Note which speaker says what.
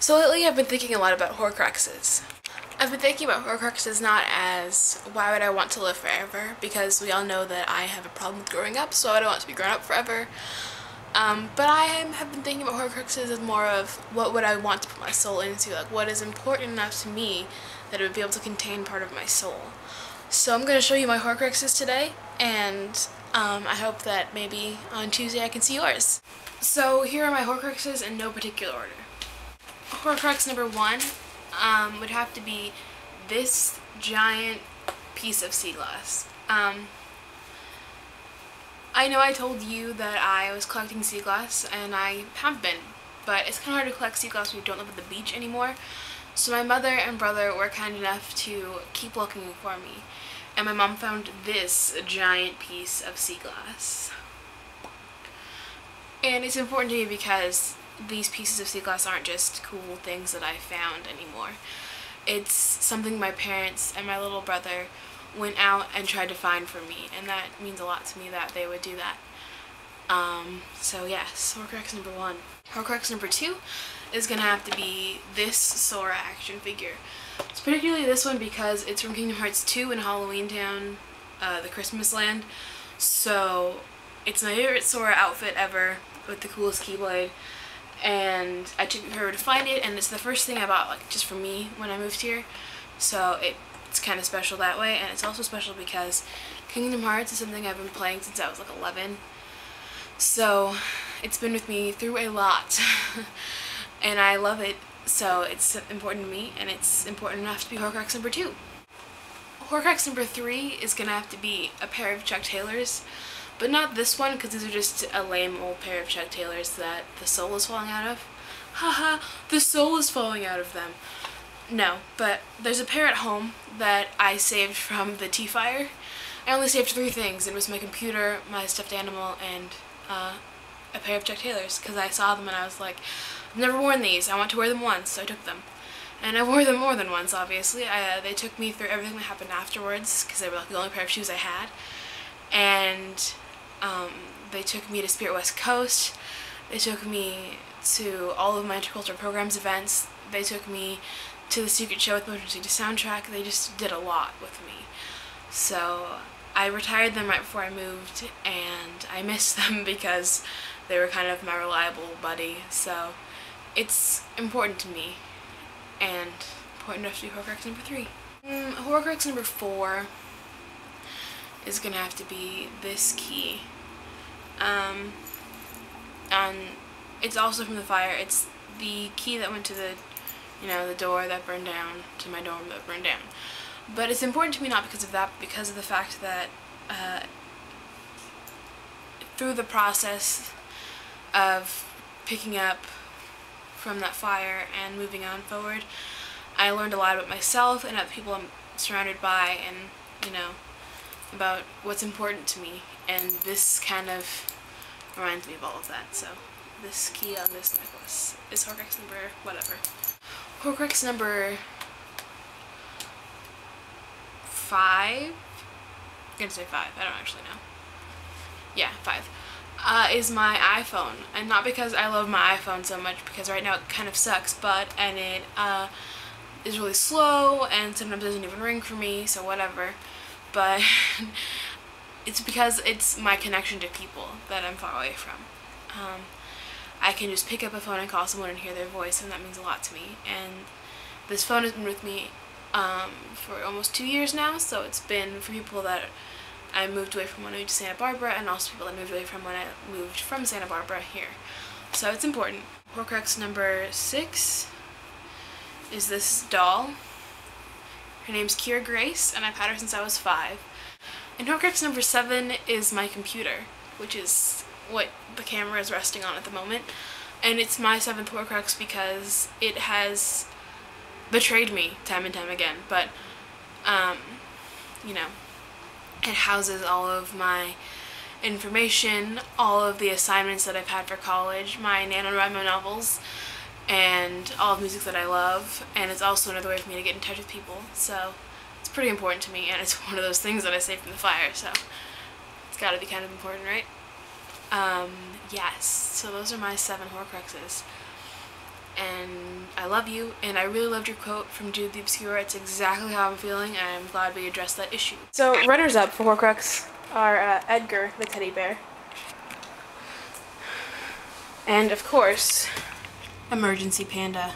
Speaker 1: So lately I've been thinking a lot about Horcruxes. I've been thinking about Horcruxes not as why would I want to live forever, because we all know that I have a problem with growing up, so I don't want to be grown up forever. But I have been thinking about Horcruxes as more of what would I want to put my soul into, like what is important enough to me that it would be able to contain part of my soul. So I'm going to show you my Horcruxes today, and I hope that maybe on Tuesday I can see yours. So here are my Horcruxes in no particular order. Horcrux number 1 would have to be this giant piece of sea glass. I know I told you that I was collecting sea glass, and I have been, but it's kind of hard to collect sea glass when you don't live at the beach anymore. So my mother and brother were kind enough to keep looking for me, and my mom found this giant piece of sea glass. And it's important to me because these pieces of sea glass aren't just cool things that I found anymore. It's something my parents and my little brother went out and tried to find for me, and that means a lot to me that they would do that. So yes, Horcrux number 1. Horcrux number 2 is gonna have to be this Sora action figure. It's particularly this one because it's from Kingdom Hearts 2 in Halloween Town, the Christmas land. So it's my favorite Sora outfit ever with the coolest keyblade. And I took me forever to find it, and it's the first thing I bought, like, just for me when I moved here. So it's kind of special that way, and it's also special because Kingdom Hearts is something I've been playing since I was like 11. So it's been with me through a lot, and I love it. So it's important to me, and it's important enough to be Horcrux number 2. Horcrux number 3 is gonna have to be a pair of Chuck Taylors. But not this one, because these are just a lame old pair of Chuck Taylors that the soul is falling out of. Haha, the soul is falling out of them. No, but there's a pair at home that I saved from the T-Fire. I only saved 3 things. It was my computer, my stuffed animal, and a pair of Chuck Taylors, because I saw them and I was like, I've never worn these. I want to wear them once, so I took them. And I wore them more than once, obviously. They took me through everything that happened afterwards, because they were like the only pair of shoes I had. And they took me to Spirit West Coast. They took me to all of my intercultural programs events. They took me to the secret show with Motion City soundtrack. They just did a lot with me. So I retired them right before I moved, and I miss them because they were kind of my reliable buddy. So it's important to me, and important enough to be Horcrux number 3. Horcrux number 4 is gonna have to be this key. And it's also from the fire. It's the key that went to the, the door that burned down, to my dorm that burned down. But it's important to me not because of that, but because of the fact that through the process of picking up from that fire and moving on forward, I learned a lot about myself and about the people I'm surrounded by, and about what's important to me, and this kind of reminds me of all of that. So this key on this necklace is Horcrux number whatever. Horcrux number 5? I'm gonna say 5, I don't actually know. Yeah, 5. Is my iPhone, and not because I love my iPhone so much, because right now it kind of sucks, and it is really slow, and sometimes doesn't even ring for me, so whatever. But it's because it's my connection to people that I'm far away from. I can just pick up a phone and call someone and hear their voice, and that means a lot to me. And this phone has been with me for almost 2 years now, so it's been for people that I moved away from when I moved to Santa Barbara, and also people that I moved away from when I moved from Santa Barbara here. So it's important. Horcrux number 6 is this doll. Her name's Kira Grace, and I've had her since I was 5. And Horcrux number 7 is my computer, which is what the camera is resting on at the moment. And it's my 7th Horcrux because it has betrayed me time and time again. But, it houses all of my information, all of the assignments that I've had for college, my NaNoWriMo novels, and all of the music that I love, and it's also another way for me to get in touch with people, so it's pretty important to me, and it's one of those things that I saved from the fire, so it's gotta be kind of important, right? Yes, so those are my 7 Horcruxes. and I love you, and I really loved your quote from Dude the Obscure. It's exactly how I'm feeling, and I'm glad we addressed that issue. So runners-up for Horcrux are Edgar, the teddy bear, and of course, Emergency Panda.